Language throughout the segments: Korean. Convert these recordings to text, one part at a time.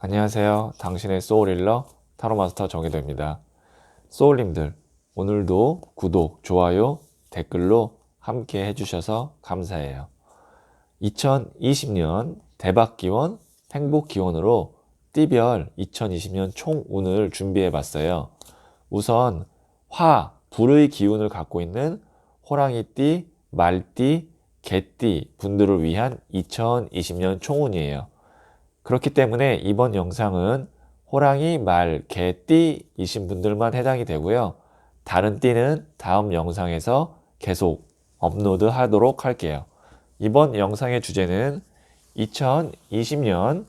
안녕하세요. 당신의 소울힐러 타로마스터 정혜도입니다. 소울님들, 오늘도 구독, 좋아요, 댓글로 함께 해주셔서 감사해요. 2020년 대박기원, 행복기원으로 띠별 2020년 총운을 준비해봤어요. 우선 불의 기운을 갖고 있는 호랑이띠, 말띠, 개띠 분들을 위한 2020년 총운이에요. 그렇기 때문에 이번 영상은 호랑이, 말, 개, 띠이신 분들만 해당이 되고요. 다른 띠는 다음 영상에서 계속 업로드 하도록 할게요. 이번 영상의 주제는 2020년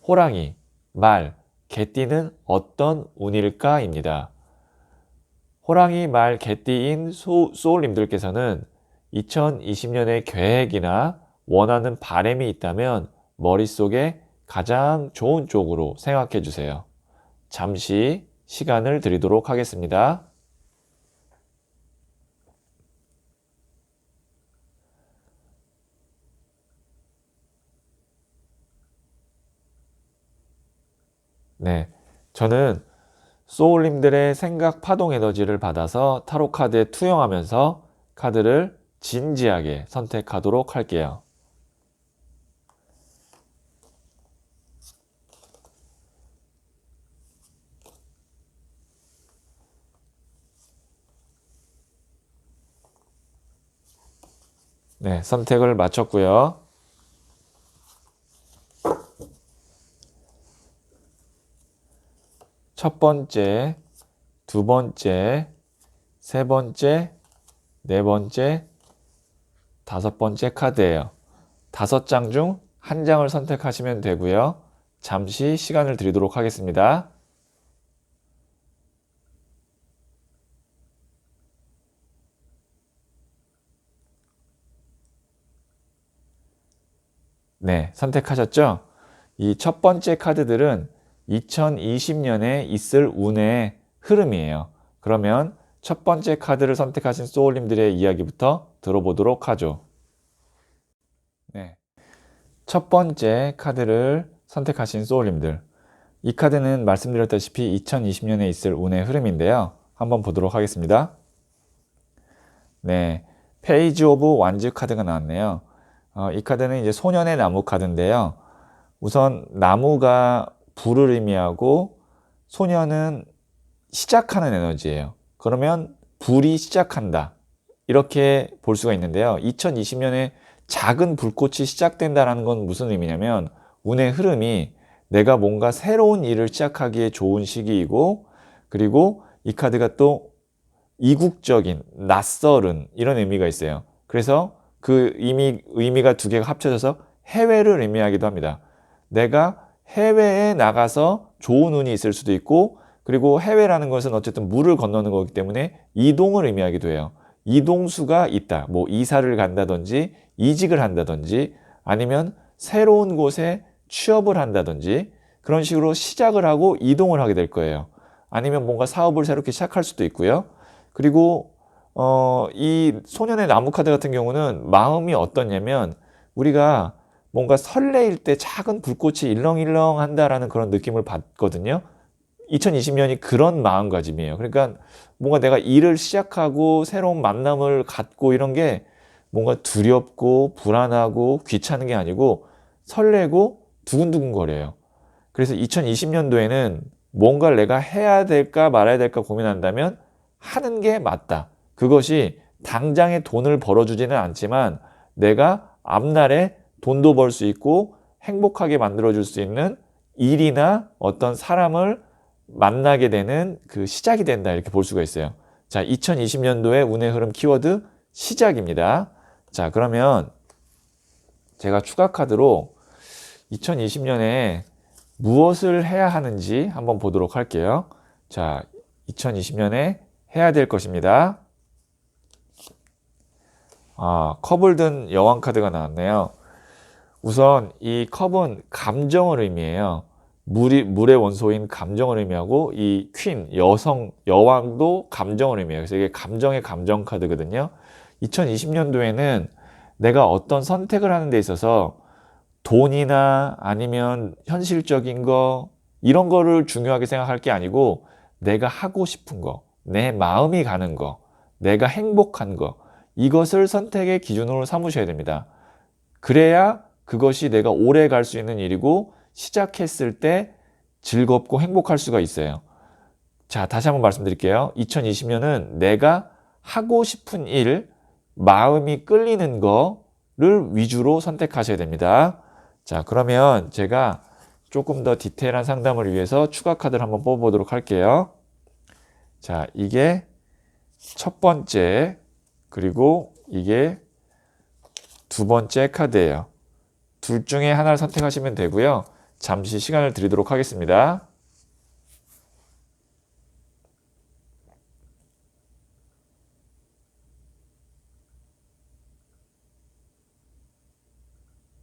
호랑이, 말, 개띠는 어떤 운일까? 입니다. 호랑이, 말, 개띠인 소울님들께서는 2020년의 계획이나 원하는 바람이 있다면 머릿속에 가장 좋은 쪽으로 생각해 주세요. 잠시 시간을 드리도록 하겠습니다. 네, 저는 소울님들의 생각 파동 에너지를 받아서 타로 카드에 투영하면서 카드를 진지하게 선택하도록 할게요. 네, 선택을 마쳤고요. 첫 번째, 두 번째, 세 번째, 네 번째, 다섯 번째 카드예요. 5장 중 한 장을 선택하시면 되고요. 잠시 시간을 드리도록 하겠습니다. 네, 선택하셨죠? 이 첫 번째 카드들은 2020년에 있을 운의 흐름이에요. 그러면 첫 번째 카드를 선택하신 소울님들의 이야기부터 들어보도록 하죠. 네, 첫 번째 카드를 선택하신 소울님들. 이 카드는 말씀드렸다시피 2020년에 있을 운의 흐름인데요. 한번 보도록 하겠습니다. 네, 페이지 오브 완즈 카드가 나왔네요. 이 카드는 이제 소년의 나무 카드인데요. 우선 나무가 불을 의미하고 소년은 시작하는 에너지예요. 그러면 불이 시작한다. 이렇게 볼 수가 있는데요. 2020년에 작은 불꽃이 시작된다는 건 무슨 의미냐면 운의 흐름이 내가 뭔가 새로운 일을 시작하기에 좋은 시기이고, 그리고 이 카드가 또 이국적인, 낯설은 이런 의미가 있어요. 그래서 그 의미가 두 개가 합쳐져서 해외를 의미하기도 합니다. 내가 해외에 나가서 좋은 운이 있을 수도 있고, 그리고 해외라는 것은 어쨌든 물을 건너는 거기 때문에 이동을 의미하기도 해요. 이동수가 있다. 뭐 이사를 간다든지 이직을 한다든지 아니면 새로운 곳에 취업을 한다든지 그런 식으로 시작을 하고 이동을 하게 될 거예요. 아니면 뭔가 사업을 새롭게 시작할 수도 있고요. 그리고 이 소년의 나무 카드 같은 경우는 마음이 어떻냐면 우리가 뭔가 설레일 때 작은 불꽃이 일렁일렁 한다라는 그런 느낌을 받거든요. 2020년이 그런 마음가짐이에요. 그러니까 뭔가 내가 일을 시작하고 새로운 만남을 갖고 이런 게 뭔가 두렵고 불안하고 귀찮은 게 아니고 설레고 두근두근 거려요. 그래서 2020년도에는 뭔가를 내가 해야 될까 말아야 될까 고민한다면 하는 게 맞다. 그것이 당장에 돈을 벌어주지는 않지만 내가 앞날에 돈도 벌 수 있고 행복하게 만들어줄 수 있는 일이나 어떤 사람을 만나게 되는 그 시작이 된다. 이렇게 볼 수가 있어요. 자, 2020년도의 운의 흐름 키워드 시작입니다. 자, 그러면 제가 추가 카드로 2020년에 무엇을 해야 하는지 한번 보도록 할게요. 자, 2020년에 해야 될 것입니다. 컵을 든 여왕 카드가 나왔네요. 우선 이 컵은 감정을 의미해요. 물의 원소인 감정을 의미하고 이 퀸, 여왕도 감정을 의미해요. 그래서 이게 감정의 감정 카드거든요. 2020년도에는 내가 어떤 선택을 하는 데 있어서 돈이나 아니면 현실적인 거, 이런 거를 중요하게 생각할 게 아니고 내가 하고 싶은 거, 내 마음이 가는 거, 내가 행복한 거, 이것을 선택의 기준으로 삼으셔야 됩니다. 그래야 그것이 내가 오래 갈 수 있는 일이고 시작했을 때 즐겁고 행복할 수가 있어요. 자, 다시 한번 말씀드릴게요. 2020년은 내가 하고 싶은 일, 마음이 끌리는 거를 위주로 선택하셔야 됩니다. 자, 그러면 제가 조금 더 디테일한 상담을 위해서 추가 카드를 한번 뽑아보도록 할게요. 자, 이게 첫 번째, 그리고 이게 두 번째 카드예요. 둘 중에 하나를 선택하시면 되고요. 잠시 시간을 드리도록 하겠습니다.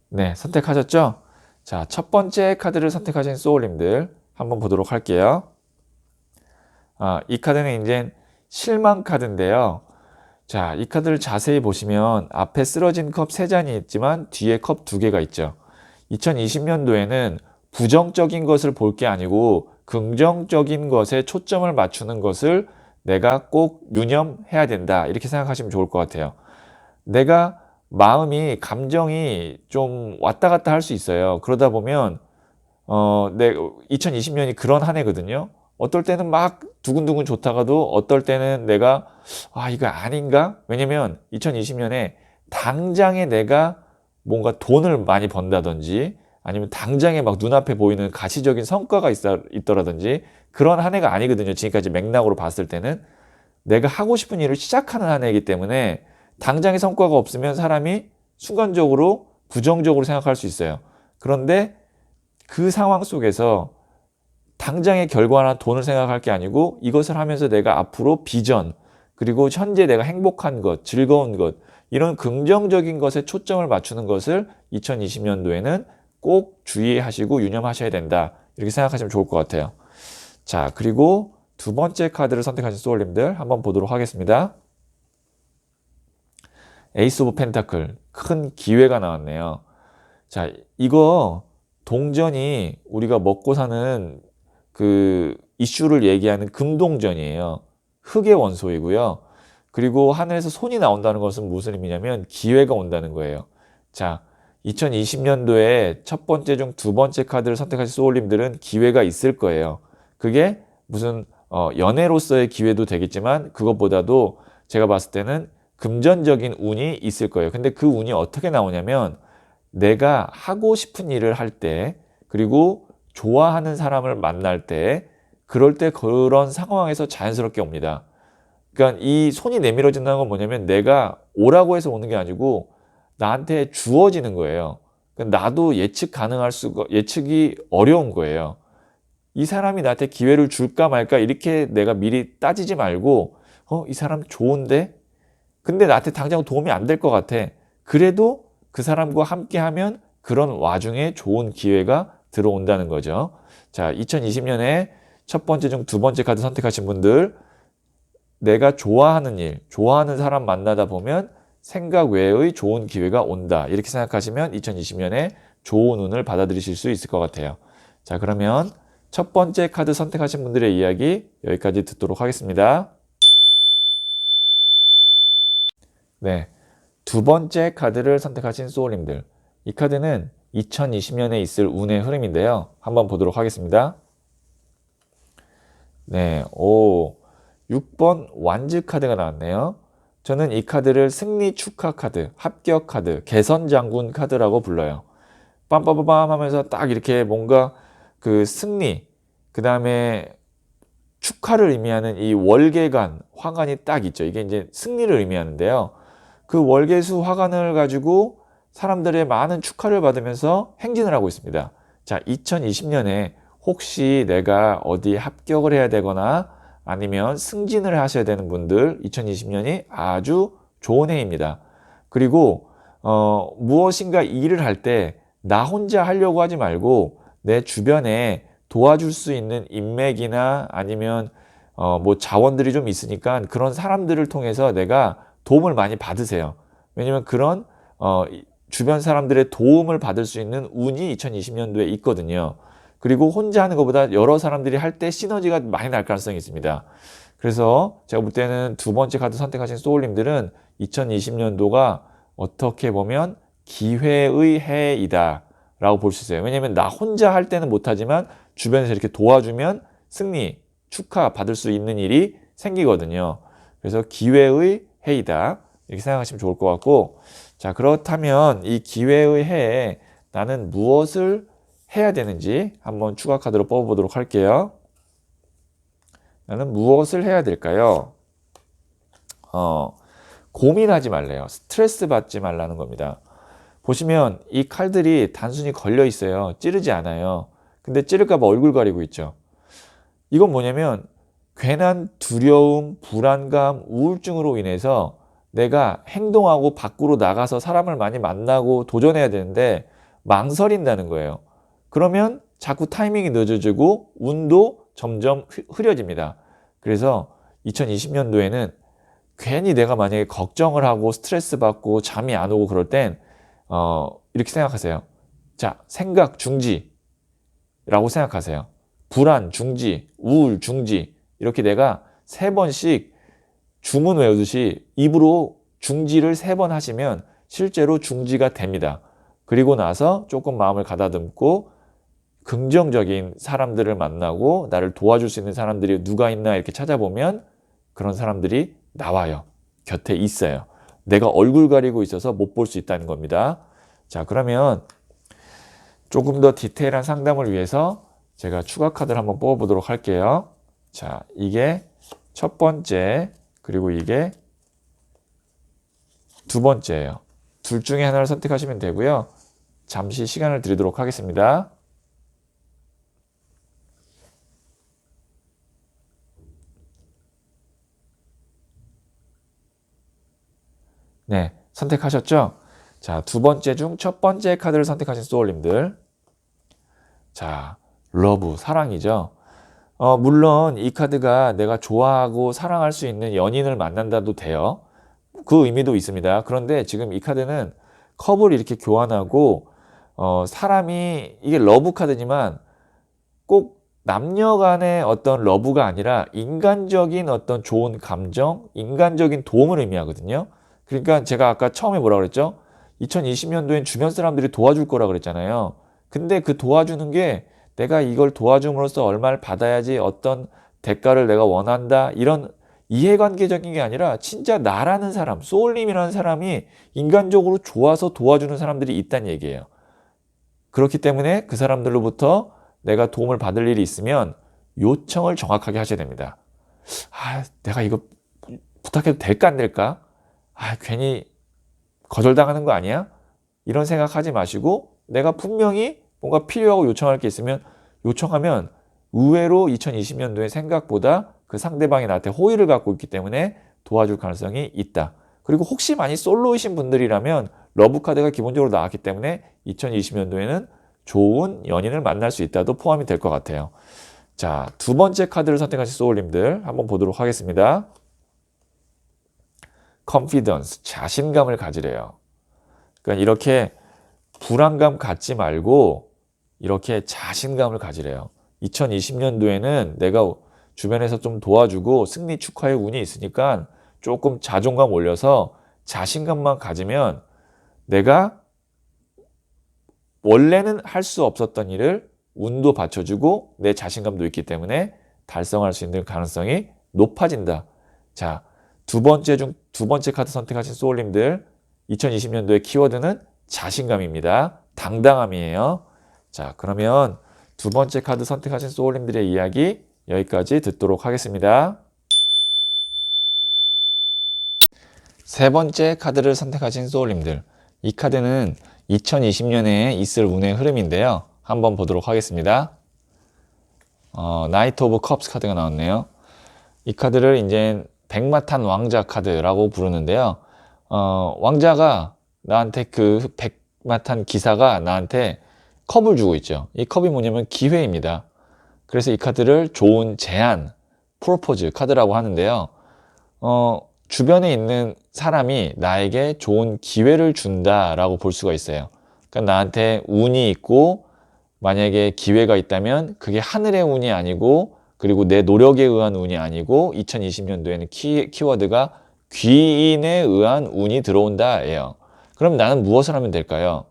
네, 선택하셨죠? 자, 첫 번째 카드를 선택하신 소울님들 한번 보도록 할게요. 이 카드는 이제 실망 카드인데요. 자, 이 카드를 자세히 보시면 앞에 쓰러진 컵 3잔이 있지만 뒤에 컵 2개가 있죠. 2020년도에는 부정적인 것을 볼 게 아니고 긍정적인 것에 초점을 맞추는 것을 내가 꼭 유념해야 된다. 이렇게 생각하시면 좋을 것 같아요. 내가 마음이, 감정이 좀 왔다 갔다 할 수 있어요. 그러다 보면 2020년이 그런 한 해거든요. 어떨 때는 막 두근두근 좋다가도 어떨 때는 내가 이거 아닌가? 왜냐면 2020년에 당장에 내가 뭔가 돈을 많이 번다든지 아니면 당장에 막 눈앞에 보이는 가시적인 성과가 있더라든지 그런 한 해가 아니거든요. 지금까지 맥락으로 봤을 때는 내가 하고 싶은 일을 시작하는 한 해이기 때문에 당장의 성과가 없으면 사람이 순간적으로 부정적으로 생각할 수 있어요. 그런데 그 상황 속에서 당장의 결과나 돈을 생각할 게 아니고 이것을 하면서 내가 앞으로 비전, 그리고 현재 내가 행복한 것, 즐거운 것, 이런 긍정적인 것에 초점을 맞추는 것을 2020년도에는 꼭 주의하시고 유념하셔야 된다. 이렇게 생각하시면 좋을 것 같아요. 자, 그리고 두 번째 카드를 선택하신 소울님들 한번 보도록 하겠습니다. 에이스 오브 펜타클, 큰 기회가 나왔네요. 자, 이거 동전이 우리가 먹고 사는 그 이슈를 얘기하는 금동전이에요. 흙의 원소이고요. 그리고 하늘에서 손이 나온다는 것은 무슨 의미냐면 기회가 온다는 거예요. 자, 2020년도에 첫 번째 중 두 번째 카드를 선택하신 소울님들은 기회가 있을 거예요. 그게 무슨 연애로서의 기회도 되겠지만 그것보다도 제가 봤을 때는 금전적인 운이 있을 거예요. 근데 그 운이 어떻게 나오냐면 내가 하고 싶은 일을 할 때, 그리고 좋아하는 사람을 만날 때, 그럴 때 그런 상황에서 자연스럽게 옵니다. 그러니까 이 손이 내밀어진다는 건 뭐냐면 내가 오라고 해서 오는 게 아니고 나한테 주어지는 거예요. 그러니까 나도 예측이 어려운 거예요. 이 사람이 나한테 기회를 줄까 말까 이렇게 내가 미리 따지지 말고 이 사람 좋은데? 근데 나한테 당장 도움이 안 될 것 같아. 그래도 그 사람과 함께 하면 그런 와중에 좋은 기회가 들어온다는 거죠. 자, 2020년에 첫 번째 중 두 번째 카드 선택하신 분들, 내가 좋아하는 일, 좋아하는 사람 만나다 보면 생각 외의 좋은 기회가 온다. 이렇게 생각하시면 2020년에 좋은 운을 받아들이실 수 있을 것 같아요. 자, 그러면 첫 번째 카드 선택하신 분들의 이야기 여기까지 듣도록 하겠습니다. 네, 두 번째 카드를 선택하신 소울님들, 이 카드는 2020년에 있을 운의 흐름인데요. 한번 보도록 하겠습니다. 네, 6번 완즈 카드가 나왔네요. 저는 이 카드를 승리 축하 카드, 합격 카드, 개선 장군 카드라고 불러요. 빰빰빰빰 하면서 딱 이렇게 뭔가 그 승리, 그 다음에 축하를 의미하는 이 월계관, 화관이 딱 있죠. 이게 이제 승리를 의미하는데요. 그 월계수 화관을 가지고 사람들의 많은 축하를 받으면서 행진을 하고 있습니다. 자, 2020년에 혹시 내가 어디 합격을 해야 되거나 아니면 승진을 하셔야 되는 분들, 2020년이 아주 좋은 해입니다. 그리고 무엇인가 일을 할 때 나 혼자 하려고 하지 말고 내 주변에 도와줄 수 있는 인맥이나 아니면 뭐 자원들이 좀 있으니까 그런 사람들을 통해서 내가 도움을 많이 받으세요. 왜냐면 그런 주변 사람들의 도움을 받을 수 있는 운이 2020년도에 있거든요. 그리고 혼자 하는 것보다 여러 사람들이 할 때 시너지가 많이 날 가능성이 있습니다. 그래서 제가 볼 때는 두 번째 카드 선택하신 소울님들은 2020년도가 어떻게 보면 기회의 해이다 라고 볼 수 있어요. 왜냐면 나 혼자 할 때는 못하지만 주변에서 이렇게 도와주면 승리, 축하 받을 수 있는 일이 생기거든요. 그래서 기회의 해이다 이렇게 생각하시면 좋을 것 같고, 자, 그렇다면 이 기회의 해에 나는 무엇을 해야 되는지 한번 추가 카드로 뽑아보도록 할게요. 나는 무엇을 해야 될까요? 고민하지 말래요. 스트레스 받지 말라는 겁니다. 보시면 이 칼들이 단순히 걸려 있어요. 찌르지 않아요. 근데 찌를까봐 얼굴 가리고 있죠. 이건 뭐냐면 괜한 두려움, 불안감, 우울증으로 인해서 내가 행동하고 밖으로 나가서 사람을 많이 만나고 도전해야 되는데 망설인다는 거예요. 그러면 자꾸 타이밍이 늦어지고 운도 점점 흐려집니다. 그래서 2020년도에는 괜히 내가 만약에 걱정을 하고 스트레스 받고 잠이 안 오고 그럴 땐 이렇게 생각하세요. 자, 생각 중지라고 생각하세요. 불안 중지, 우울 중지, 이렇게 내가 3번씩 주문 외우듯이 입으로 중지를 3번 하시면 실제로 중지가 됩니다. 그리고 나서 조금 마음을 가다듬고 긍정적인 사람들을 만나고 나를 도와줄 수 있는 사람들이 누가 있나 이렇게 찾아보면 그런 사람들이 나와요. 곁에 있어요. 내가 얼굴 가리고 있어서 못 볼 수 있다는 겁니다. 자, 그러면 조금 더 디테일한 상담을 위해서 제가 추가 카드를 한번 뽑아보도록 할게요. 자, 이게 첫 번째, 그리고 이게 두 번째예요. 둘 중에 하나를 선택하시면 되고요. 잠시 시간을 드리도록 하겠습니다. 네, 선택하셨죠? 자, 두 번째 중 첫 번째 카드를 선택하신 소울님들. 자, 러브, 사랑이죠. 물론 이 카드가 내가 좋아하고 사랑할 수 있는 연인을 만난다도 돼요. 그 의미도 있습니다. 그런데 지금 이 카드는 컵을 이렇게 교환하고 사람이, 이게 러브 카드지만 꼭 남녀 간의 어떤 러브가 아니라 인간적인 어떤 좋은 감정, 인간적인 도움을 의미하거든요. 그러니까 제가 아까 처음에 뭐라 그랬죠? 2020년도엔 주변 사람들이 도와줄 거라 그랬잖아요. 근데 그 도와주는 게 내가 이걸 도와줌으로써 얼마를 받아야지, 어떤 대가를 내가 원한다, 이런 이해관계적인 게 아니라 진짜 나라는 사람, 소울님이라는 사람이 인간적으로 좋아서 도와주는 사람들이 있다는 얘기예요. 그렇기 때문에 그 사람들로부터 내가 도움을 받을 일이 있으면 요청을 정확하게 하셔야 됩니다. 아, 내가 이거 부탁해도 될까 안 될까? 아, 괜히 거절당하는 거 아니야? 이런 생각하지 마시고 내가 분명히 뭔가 필요하고 요청할 게 있으면 요청하면 의외로 2020년도에 생각보다 그 상대방이 나한테 호의를 갖고 있기 때문에 도와줄 가능성이 있다. 그리고 혹시 많이 솔로이신 분들이라면 러브카드가 기본적으로 나왔기 때문에 2020년도에는 좋은 연인을 만날 수 있다도 포함이 될 것 같아요. 자, 두 번째 카드를 선택하신 소울님들 한번 보도록 하겠습니다. confidence, 자신감을 가지래요. 그러니까 이렇게 불안감 갖지 말고 이렇게 자신감을 가지래요. 2020년도에는 내가 주변에서 좀 도와주고 승리 축하의 운이 있으니까 조금 자존감 올려서 자신감만 가지면 내가 원래는 할 수 없었던 일을 운도 받쳐주고 내 자신감도 있기 때문에 달성할 수 있는 가능성이 높아진다. 자, 두 번째 카드 선택하신 소울님들, 2020년도의 키워드는 자신감입니다. 당당함이에요. 자, 그러면 두 번째 카드 선택하신 소울님들의 이야기 여기까지 듣도록 하겠습니다. 세 번째 카드를 선택하신 소울님들, 이 카드는 2020년에 있을 운의 흐름인데요. 한번 보도록 하겠습니다. 나이트 오브 컵스 카드가 나왔네요. 이 카드를 이제 백마탄 왕자 카드라고 부르는데요. 왕자가 나한테, 그 백마탄 기사가 나한테 컵을 주고 있죠. 이 컵이 뭐냐면 기회입니다. 그래서 이 카드를 좋은 제안, 프로포즈 카드라고 하는데요. 주변에 있는 사람이 나에게 좋은 기회를 준다라고 볼 수가 있어요. 그러니까 나한테 운이 있고 만약에 기회가 있다면 그게 하늘의 운이 아니고, 그리고 내 노력에 의한 운이 아니고 2020년도에는 키워드가 귀인에 의한 운이 들어온다예요. 그럼 나는 무엇을 하면 될까요?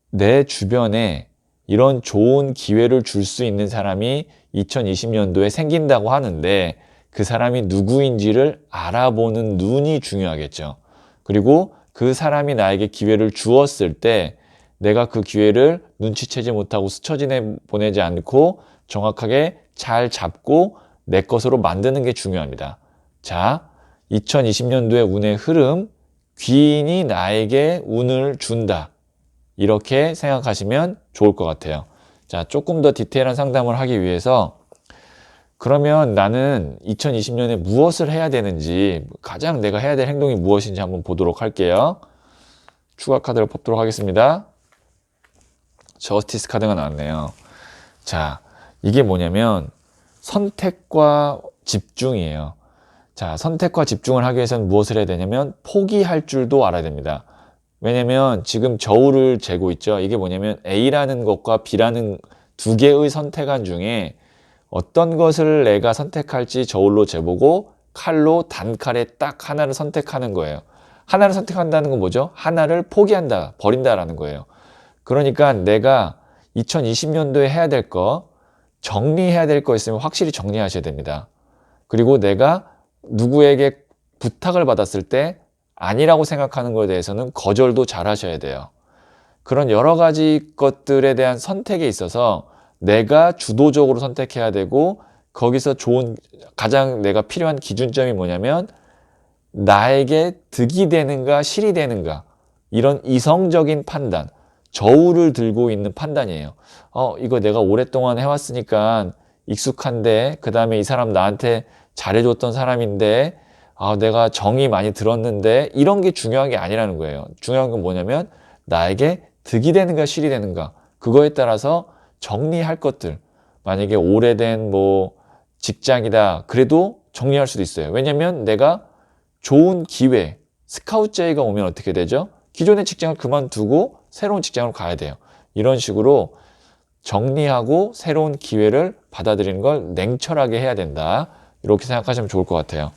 내 주변에 이런 좋은 기회를 줄 수 있는 사람이 2020년도에 생긴다고 하는데 그 사람이 누구인지를 알아보는 눈이 중요하겠죠. 그리고 그 사람이 나에게 기회를 주었을 때 내가 그 기회를 눈치채지 못하고 스쳐지내 보내지 않고 정확하게 잘 잡고 내 것으로 만드는 게 중요합니다. 자, 2020년도의 운의 흐름, 귀인이 나에게 운을 준다. 이렇게 생각하시면 좋을 것 같아요. 자, 조금 더 디테일한 상담을 하기 위해서 그러면 나는 2020년에 무엇을 해야 되는지, 가장 내가 해야 될 행동이 무엇인지 한번 보도록 할게요. 추가 카드를 뽑도록 하겠습니다. 저스티스 카드가 나왔네요. 자, 이게 뭐냐면 선택과 집중이에요. 자, 선택과 집중을 하기 위해서는 무엇을 해야 되냐면 포기할 줄도 알아야 됩니다. 왜냐면 지금 저울을 재고 있죠. 이게 뭐냐면 A라는 것과 B라는 두 개의 선택안 중에 어떤 것을 내가 선택할지 저울로 재보고 칼로 단칼에 딱 하나를 선택하는 거예요. 하나를 선택한다는 건 뭐죠? 하나를 포기한다, 버린다라는 거예요. 그러니까 내가 2020년도에 해야 될 거, 정리해야 될 거 있으면 확실히 정리하셔야 됩니다. 그리고 내가 누구에게 부탁을 받았을 때 아니라고 생각하는 것에 대해서는 거절도 잘 하셔야 돼요. 그런 여러 가지 것들에 대한 선택에 있어서 내가 주도적으로 선택해야 되고, 거기서 가장 내가 필요한 기준점이 뭐냐면 나에게 득이 되는가 실이 되는가, 이런 이성적인 판단, 저울을 들고 있는 판단이에요. 이거 내가 오랫동안 해왔으니까 익숙한데, 그 다음에 이 사람 나한테 잘해줬던 사람인데, 내가 정이 많이 들었는데, 이런 게 중요한 게 아니라는 거예요. 중요한 건 뭐냐면 나에게 득이 되는가 실이 되는가, 그거에 따라서 정리할 것들, 만약에 오래된 직장이다 그래도 정리할 수도 있어요. 왜냐면 내가 좋은 기회, 스카우트 제의가 오면 어떻게 되죠? 기존의 직장을 그만두고 새로운 직장으로 가야 돼요. 이런 식으로 정리하고 새로운 기회를 받아들이는 걸 냉철하게 해야 된다. 이렇게 생각하시면 좋을 것 같아요.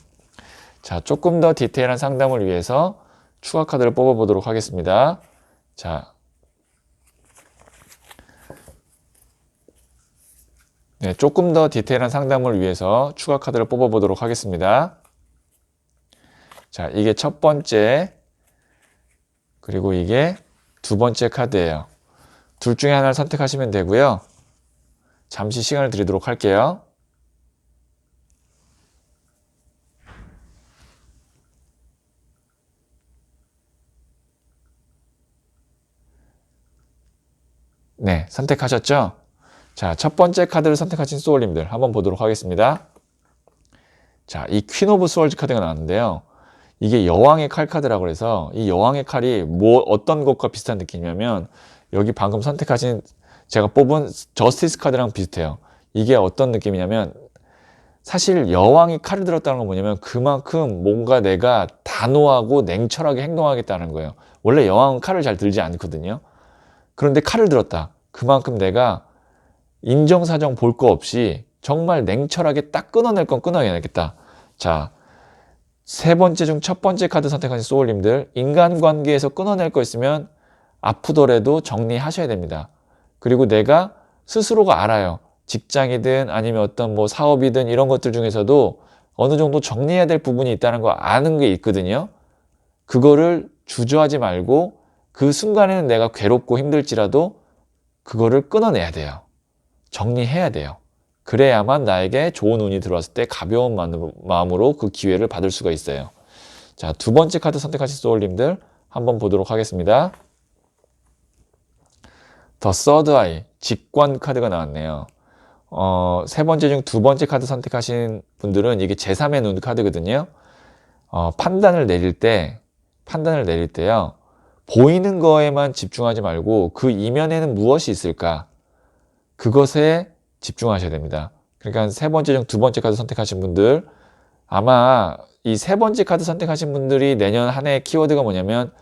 자, 조금 더 디테일한 상담을 위해서 추가 카드를 뽑아보도록 하겠습니다. 자, 네, 조금 더 디테일한 상담을 위해서 추가 카드를 뽑아보도록 하겠습니다. 자, 이게 첫 번째, 그리고 이게 두 번째 카드예요. 둘 중에 하나를 선택하시면 되고요. 잠시 시간을 드리도록 할게요. 네, 선택하셨죠? 자, 첫 번째 카드를 선택하신 소울님들 한번 보도록 하겠습니다. 자, 이 퀸 오브 스월즈 카드가 나왔는데요. 이게 여왕의 칼 카드라고 해서 이 여왕의 칼이 어떤 것과 비슷한 느낌이냐면 여기 방금 선택하신 제가 뽑은 저스티스 카드랑 비슷해요. 이게 어떤 느낌이냐면 사실 여왕이 칼을 들었다는 건 뭐냐면 그만큼 뭔가 내가 단호하고 냉철하게 행동하겠다는 거예요. 원래 여왕은 칼을 잘 들지 않거든요. 그런데 칼을 들었다. 그만큼 내가 인정사정 볼 거 없이 정말 냉철하게 딱 끊어낼 건 끊어내겠다. 자, 세 번째 중 첫 번째 카드 선택하신 소울님들, 인간관계에서 끊어낼 거 있으면 아프더라도 정리하셔야 됩니다. 그리고 내가 스스로가 알아요. 직장이든 아니면 어떤 사업이든 이런 것들 중에서도 어느 정도 정리해야 될 부분이 있다는 거 아는 게 있거든요. 그거를 주저하지 말고 그 순간에는 내가 괴롭고 힘들지라도 그거를 끊어내야 돼요. 정리해야 돼요. 그래야만 나에게 좋은 운이 들어왔을 때 가벼운 마음으로 그 기회를 받을 수가 있어요. 자, 두 번째 카드 선택하신 소울님들 한번 보도록 하겠습니다. 더 서드 아이, 직관 카드가 나왔네요. 세 번째 중 두 번째 카드 선택하신 분들은 이게 제3의 눈 카드거든요. 판단을 내릴 때요. 보이는 거에만 집중하지 말고 그 이면에는 무엇이 있을까? 그것에 집중하셔야 됩니다. 그러니까 세 번째 중 두 번째 카드 선택하신 분들, 아마 이 세 번째 카드 선택하신 분들이 내년 한 해 키워드가 뭐냐면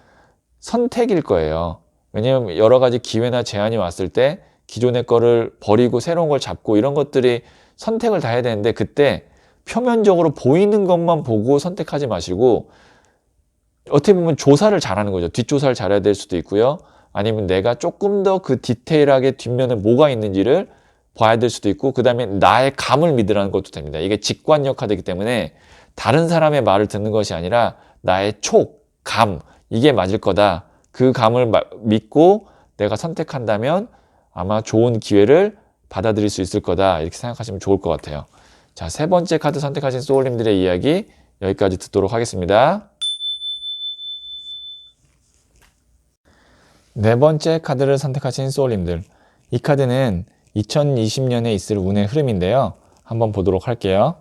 선택일 거예요. 왜냐하면 여러 가지 기회나 제한이 왔을 때 기존의 거를 버리고 새로운 걸 잡고 이런 것들이 선택을 다 해야 되는데, 그때 표면적으로 보이는 것만 보고 선택하지 마시고 어떻게 보면 조사를 잘하는 거죠. 뒷조사를 잘해야 될 수도 있고요. 아니면 내가 조금 더 그 디테일하게 뒷면에 뭐가 있는지를 봐야 될 수도 있고, 그 다음에 나의 감을 믿으라는 것도 됩니다. 이게 직관력 카드이기 때문에 다른 사람의 말을 듣는 것이 아니라 나의 촉, 감, 이게 맞을 거다. 그 감을 믿고 내가 선택한다면 아마 좋은 기회를 받아들일 수 있을 거다. 이렇게 생각하시면 좋을 것 같아요. 자, 세 번째 카드 선택하신 소울님들의 이야기 여기까지 듣도록 하겠습니다. 네 번째 카드를 선택하신 소울님들, 이 카드는 2020년에 있을 운의 흐름인데요. 한번 보도록 할게요.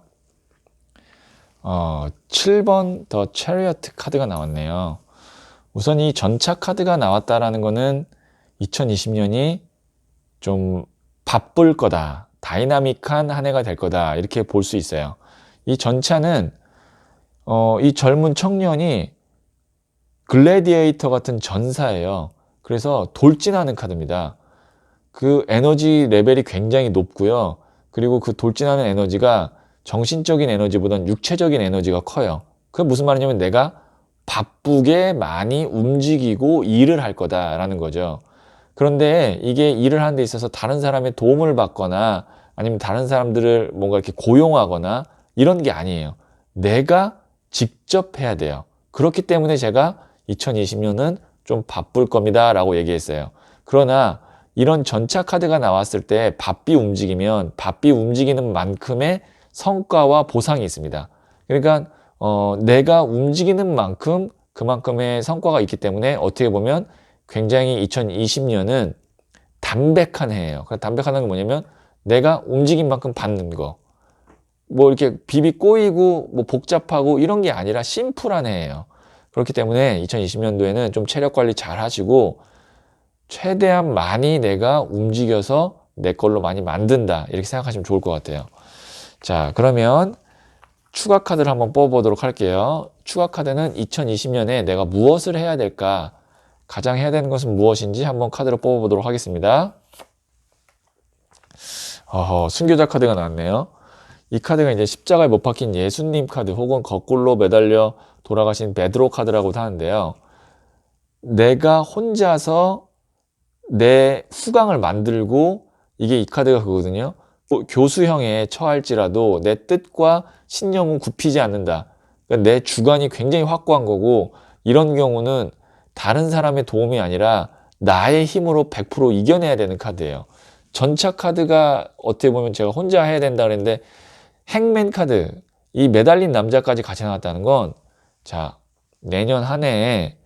7번 더 체리어트 카드가 나왔네요. 우선 이 전차 카드가 나왔다라는 거는 2020년이 좀 바쁠 거다, 다이나믹한 한 해가 될 거다, 이렇게 볼 수 있어요. 이 전차는 이 젊은 청년이 글래디에이터 같은 전사예요. 그래서 돌진하는 카드입니다. 그 에너지 레벨이 굉장히 높고요. 그리고 그 돌진하는 에너지가 정신적인 에너지보다는 육체적인 에너지가 커요. 그게 무슨 말이냐면 내가 바쁘게 많이 움직이고 일을 할 거다라는 거죠. 그런데 이게 일을 하는 데 있어서 다른 사람의 도움을 받거나 아니면 다른 사람들을 뭔가 이렇게 고용하거나 이런 게 아니에요. 내가 직접 해야 돼요. 그렇기 때문에 제가 2020년은 좀 바쁠 겁니다 라고 얘기했어요. 그러나 이런 전차 카드가 나왔을 때 바삐 움직이면 바삐 움직이는 만큼의 성과와 보상이 있습니다. 그러니까 내가 움직이는 만큼 그만큼의 성과가 있기 때문에 어떻게 보면 굉장히 2020년은 담백한 해예요. 담백한 게 뭐냐면 내가 움직인 만큼 받는 거. 뭐 이렇게 비비 꼬이고 뭐 복잡하고 이런 게 아니라 심플한 해예요. 그렇기 때문에 2020년도에는 좀 체력 관리 잘 하시고 최대한 많이 내가 움직여서 내 걸로 많이 만든다, 이렇게 생각하시면 좋을 것 같아요. 자, 그러면 추가 카드를 한번 뽑아보도록 할게요. 추가 카드는 2020년에 내가 무엇을 해야 될까, 가장 해야 되는 것은 무엇인지 한번 카드를 뽑아보도록 하겠습니다. 순교자 카드가 나왔네요. 이 카드가 이제 십자가에 못 박힌 예수님 카드 혹은 거꾸로 매달려 돌아가신 베드로 카드라고도 하는데요. 내가 혼자서 내 후광을 만들고, 이게 이 카드가 그거거든요. 교수형에 처할지라도 내 뜻과 신념은 굽히지 않는다. 그러니까 내 주관이 굉장히 확고한 거고, 이런 경우는 다른 사람의 도움이 아니라 나의 힘으로 100% 이겨내야 되는 카드예요. 전차 카드가 어떻게 보면 제가 혼자 해야 된다 그랬는데, 행맨 카드, 이 매달린 남자까지 같이 나왔다는 건, 자, 내년 한 해에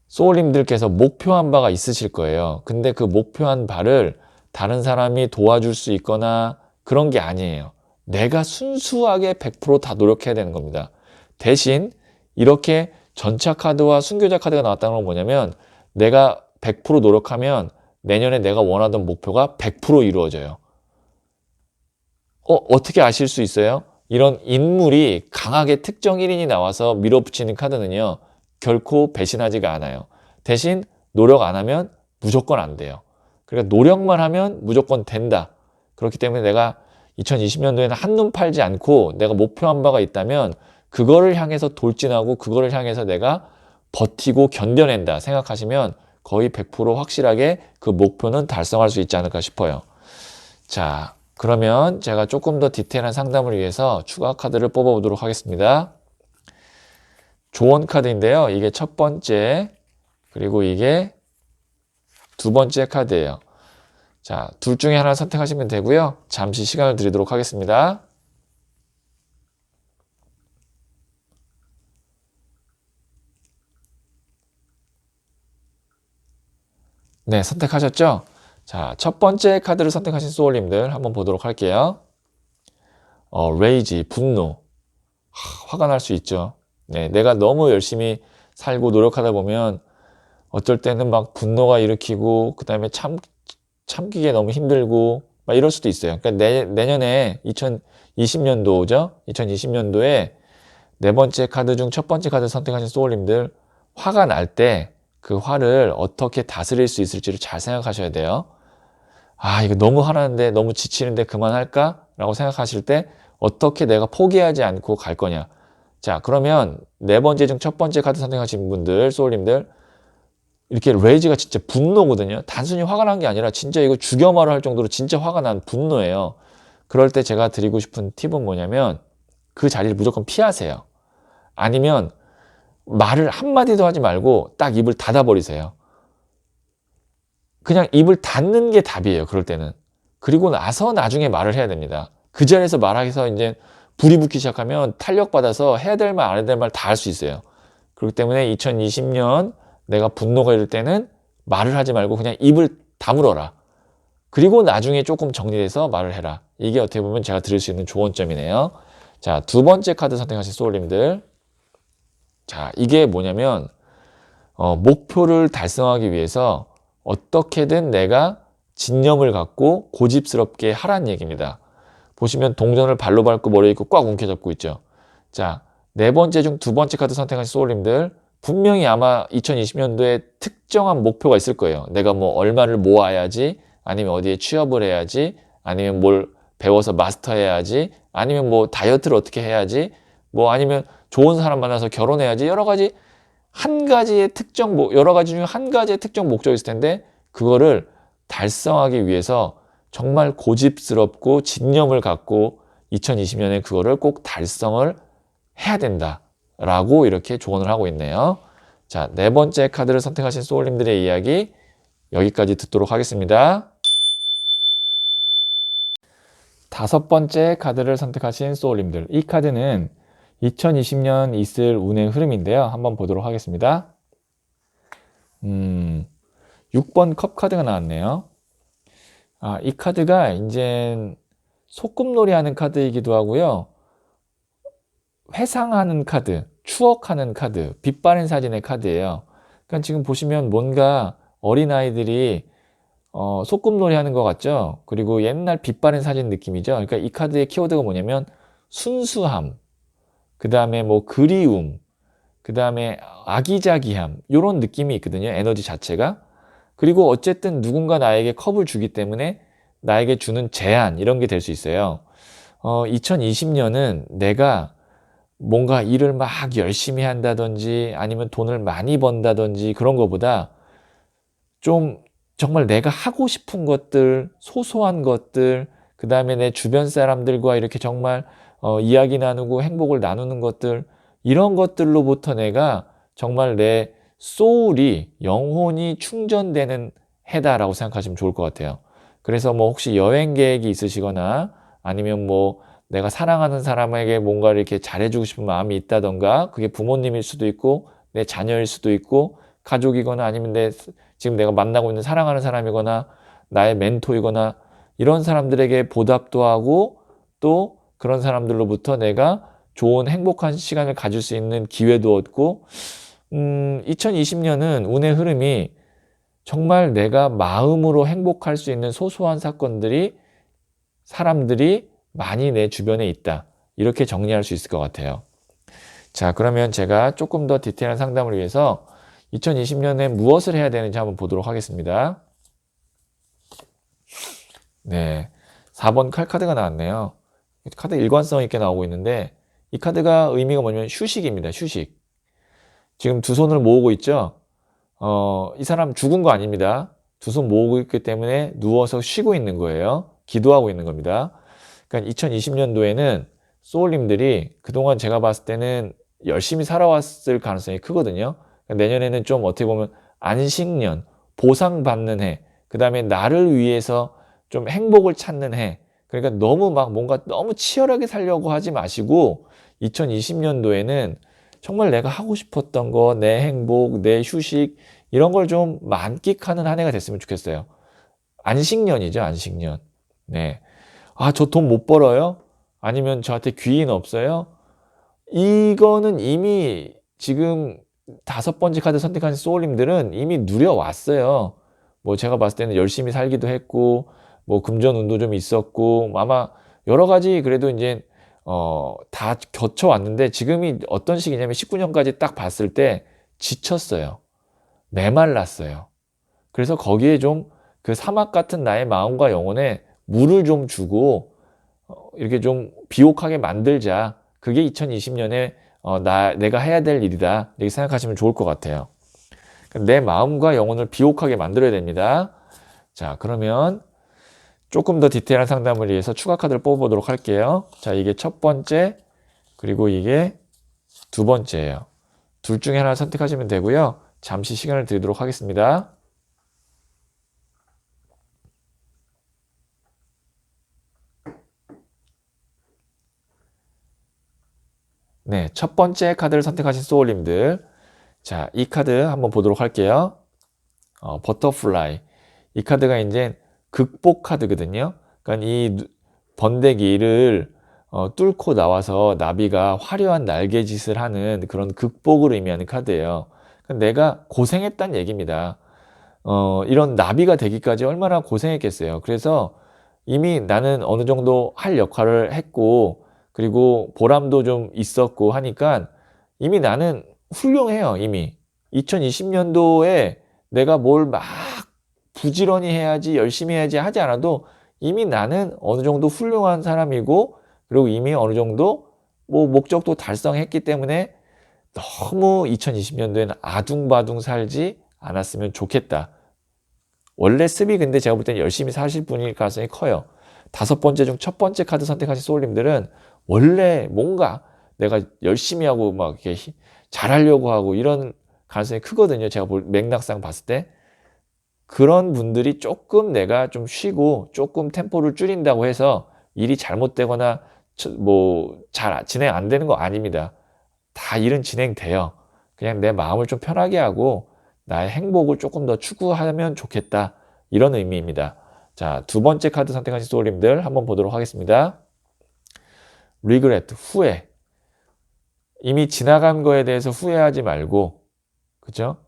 소울님들께서 목표한 바가 있으실 거예요. 근데 그 목표한 바를 다른 사람이 도와줄 수 있거나 그런 게 아니에요. 내가 순수하게 100% 다 노력해야 되는 겁니다. 대신 이렇게 전차 카드와 순교자 카드가 나왔다는 건 뭐냐면, 내가 100% 노력하면 내년에 내가 원하던 목표가 100% 이루어져요. 어떻게 아실 수 있어요? 이런 인물이 강하게 특정 1인이 나와서 밀어붙이는 카드는요, 결코 배신하지가 않아요. 대신 노력 안 하면 무조건 안 돼요. 그러니까 노력만 하면 무조건 된다. 그렇기 때문에 내가 2020년도에는 한눈 팔지 않고 내가 목표한 바가 있다면 그거를 향해서 돌진하고 그거를 향해서 내가 버티고 견뎌낸다 생각하시면 거의 100% 확실하게 그 목표는 달성할 수 있지 않을까 싶어요. 자, 그러면 제가 조금 더 디테일한 상담을 위해서 추가 카드를 뽑아보도록 하겠습니다. 조언 카드인데요. 이게 첫 번째, 그리고 이게 두 번째 카드예요. 자, 둘 중에 하나 선택하시면 되고요. 잠시 시간을 드리도록 하겠습니다. 네, 선택하셨죠? 자, 첫 번째 카드를 선택하신 소울님들 한번 보도록 할게요. 레이지, 분노. 화가 날 수 있죠. 네, 내가 너무 열심히 살고 노력하다 보면 어쩔 때는 막 분노가 일으키고, 그 다음에 참기가 너무 힘들고, 막 이럴 수도 있어요. 그러니까 내년에 2020년도죠? 2020년도에 네 번째 카드 중 첫 번째 카드 선택하신 소울님들, 화가 날 때 그 화를 어떻게 다스릴 수 있을지를 잘 생각하셔야 돼요. 아, 이거 너무 하라는데 너무 지치는데 그만할까? 라고 생각하실 때 어떻게 내가 포기하지 않고 갈 거냐. 자, 그러면 네 번째 중 첫 번째 카드 선택하신 분들, 소울님들, 이렇게 레이지가 진짜 분노거든요. 단순히 화가 난 게 아니라 진짜 이거 죽여 말을 할 정도로 진짜 화가 난 분노예요. 그럴 때 제가 드리고 싶은 팁은 뭐냐면 그 자리를 무조건 피하세요. 아니면 말을 한마디도 하지 말고 딱 입을 닫아버리세요. 그냥 입을 닫는 게 답이에요. 그럴 때는. 그리고 나서 나중에 말을 해야 됩니다. 그 자리에서 말하기서 이제 불이 붙기 시작하면 탄력받아서 해야 될 말, 안 해야 될 말 다 할 수 있어요. 그렇기 때문에 2020년 내가 분노가 이럴 때는 말을 하지 말고 그냥 입을 다물어라. 그리고 나중에 조금 정리돼서 말을 해라. 이게 어떻게 보면 제가 드릴 수 있는 조언점이네요. 자, 두 번째 카드 선택하신 소울님들. 자, 이게 뭐냐면 목표를 달성하기 위해서 어떻게든 내가 진념을 갖고 고집스럽게 하라는 얘기입니다. 보시면 동전을 발로 밟고 머리 있고 꽉 움켜잡고 있죠. 자, 네 번째 중 두 번째 카드 선택하신 소울님들, 분명히 아마 2020년도에 특정한 목표가 있을 거예요. 내가 뭐 얼마를 모아야지, 아니면 어디에 취업을 해야지, 아니면 뭘 배워서 마스터해야지, 아니면 뭐 다이어트를 어떻게 해야지, 뭐 아니면 좋은 사람 만나서 결혼해야지, 여러 가지 한 가지의 여러 가지 중 한 가지의 특정 목적이 있을 텐데 그거를 달성하기 위해서 정말 고집스럽고 진념을 갖고 2020년에 그거를 꼭 달성을 해야 된다라고 이렇게 조언을 하고 있네요. 자, 네 번째 카드를 선택하신 소울님들의 이야기 여기까지 듣도록 하겠습니다. 다섯 번째 카드를 선택하신 소울님들, 이 카드는 2020년 있을 운의 흐름인데요. 한번 보도록 하겠습니다. 6번 컵 카드가 나왔네요. 아, 이 카드가 이제 소꿉놀이 하는 카드이기도 하고요. 회상하는 카드, 추억하는 카드, 빛바랜 사진의 카드예요. 그러니까 지금 보시면 뭔가 어린아이들이 소꿉놀이 하는 것 같죠? 그리고 옛날 빛바랜 사진 느낌이죠? 그러니까 이 카드의 키워드가 뭐냐면 순수함, 그 다음에 뭐 그리움, 그 다음에 아기자기함, 이런 느낌이 있거든요. 에너지 자체가. 그리고 어쨌든 누군가 나에게 컵을 주기 때문에 나에게 주는 제안, 이런 게 될 수 있어요. 2020년은 내가 뭔가 일을 막 열심히 한다든지 아니면 돈을 많이 번다든지 그런 것보다 좀 정말 내가 하고 싶은 것들, 소소한 것들, 그 다음에 내 주변 사람들과 이렇게 정말 이야기 나누고 행복을 나누는 것들, 이런 것들로부터 내가 정말 내 소울이, 영혼이 충전되는 해다라고 생각하시면 좋을 것 같아요. 그래서 뭐 혹시 여행 계획이 있으시거나 아니면 뭐 내가 사랑하는 사람에게 뭔가 이렇게 잘해주고 싶은 마음이 있다던가, 그게 부모님일 수도 있고 내 자녀일 수도 있고 가족이거나 아니면 지금 내가 만나고 있는 사랑하는 사람이거나 나의 멘토이거나 이런 사람들에게 보답도 하고 또 그런 사람들로부터 내가 좋은 행복한 시간을 가질 수 있는 기회도 얻고 2020년은 운의 흐름이 정말 내가 마음으로 행복할 수 있는 소소한 사람들이 많이 내 주변에 있다. 이렇게 정리할 수 있을 것 같아요. 자, 그러면 제가 조금 더 디테일한 상담을 위해서 2020년에 무엇을 해야 되는지 한번 보도록 하겠습니다. 네, 4번 칼카드가 나왔네요. 카드 일관성 있게 나오고 있는데 이 카드가 의미가 뭐냐면 휴식입니다. 휴식. 지금 두 손을 모으고 있죠. 이 사람 죽은 거 아닙니다. 두 손 모으고 있기 때문에 누워서 쉬고 있는 거예요. 기도하고 있는 겁니다. 그러니까 2020년도에는 소울님들이 그동안 제가 봤을 때는 열심히 살아왔을 가능성이 크거든요. 그러니까 내년에는 좀 어떻게 보면 안식년, 보상받는 해, 그 다음에 나를 위해서 좀 행복을 찾는 해. 그러니까 너무 막 뭔가 너무 치열하게 살려고 하지 마시고 2020년도에는 정말 내가 하고 싶었던 거, 내 행복, 내 휴식 이런 걸 좀 만끽하는 한 해가 됐으면 좋겠어요. 안식년이죠, 안식년. 네. 아, 저 돈 못 벌어요? 아니면 저한테 귀인 없어요? 이거는 이미 지금 다섯 번째 카드 선택한 소울님들은 이미 누려왔어요. 뭐 제가 봤을 때는 열심히 살기도 했고, 뭐 금전운도 좀 있었고, 아마 여러 가지 그래도 이제 다 겹쳐왔는데 지금이 어떤 시기냐면 19년까지 딱 봤을 때 지쳤어요. 메말랐어요. 그래서 거기에 좀 그 사막 같은 나의 마음과 영혼에 물을 좀 주고 이렇게 좀 비옥하게 만들자. 그게 2020년에 내가 해야 될 일이다. 이렇게 생각하시면 좋을 것 같아요. 내 마음과 영혼을 비옥하게 만들어야 됩니다. 자, 그러면 조금 더 디테일한 상담을 위해서 추가 카드를 뽑아보도록 할게요. 자, 이게 첫 번째, 그리고 이게 두 번째예요. 둘 중에 하나를 선택하시면 되고요. 잠시 시간을 드리도록 하겠습니다. 네, 첫 번째 카드를 선택하신 소울님들. 자, 이 카드 한번 보도록 할게요. 버터플라이. 이 카드가 이제 극복 카드거든요. 그러니까 이 번데기를 뚫고 나와서 나비가 화려한 날개짓을 하는 그런 극복을 의미하는 카드예요. 그러니까 내가 고생했다는 얘기입니다. 이런 나비가 되기까지 얼마나 고생했겠어요. 그래서 이미 나는 어느 정도 할 역할을 했고, 그리고 보람도 좀 있었고 하니까 이미 나는 훌륭해요, 이미. 2020년도에 내가 뭘 막 부지런히 해야지, 열심히 해야지 하지 않아도 이미 나는 어느 정도 훌륭한 사람이고, 그리고 이미 어느 정도 뭐 목적도 달성했기 때문에 너무 2020년도에는 아둥바둥 살지 않았으면 좋겠다. 원래 습이 근데 제가 볼 때는 열심히 사실 분일 가능성이 커요. 다섯 번째 중 첫 번째 카드 선택하신 소울님들은 원래 뭔가 내가 열심히 하고 막 이렇게 잘하려고 하고 이런 가능성이 크거든요. 제가 맥락상 봤을 때. 그런 분들이 조금 내가 좀 쉬고 조금 템포를 줄인다고 해서 일이 잘못되거나 뭐 잘 진행 안 되는 거 아닙니다. 다 일은 진행돼요. 그냥 내 마음을 좀 편하게 하고 나의 행복을 조금 더 추구하면 좋겠다. 이런 의미입니다. 자, 두 번째 카드 선택하신 소울님들 한번 보도록 하겠습니다. regret, 후회. 이미 지나간 거에 대해서 후회하지 말고, 그죠?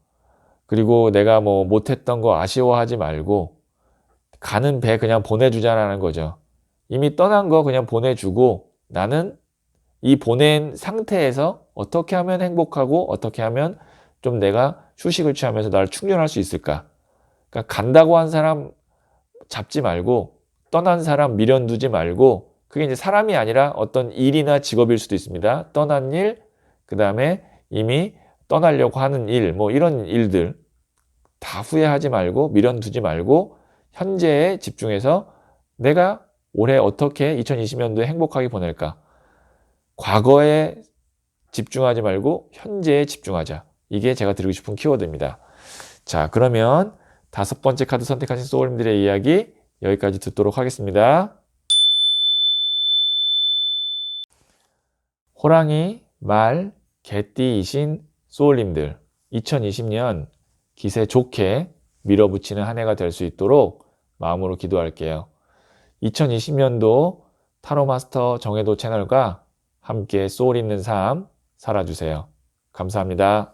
그리고 내가 뭐 못했던 거 아쉬워하지 말고, 가는 배 그냥 보내주자라는 거죠. 이미 떠난 거 그냥 보내주고, 나는 이 보낸 상태에서 어떻게 하면 행복하고 어떻게 하면 좀 내가 휴식을 취하면서 나를 충전할 수 있을까? 그러니까 간다고 한 사람 잡지 말고 떠난 사람 미련 두지 말고 그게 이제 사람이 아니라 어떤 일이나 직업일 수도 있습니다. 떠난 일, 그 다음에 이미 떠나려고 하는 일, 뭐 이런 일들 다 후회하지 말고 미련 두지 말고 현재에 집중해서 내가 올해 어떻게 2020년도에 행복하게 보낼까? 과거에 집중하지 말고 현재에 집중하자. 이게 제가 드리고 싶은 키워드입니다. 자, 그러면 다섯 번째 카드 선택하신 소울님들의 이야기 여기까지 듣도록 하겠습니다. 호랑이, 말, 개띠이신 소울님들 2020년 기세 좋게 밀어붙이는 한 해가 될 수 있도록 마음으로 기도할게요. 2020년도 타로마스터 정혜도 채널과 함께 소울 있는 삶 살아주세요. 감사합니다.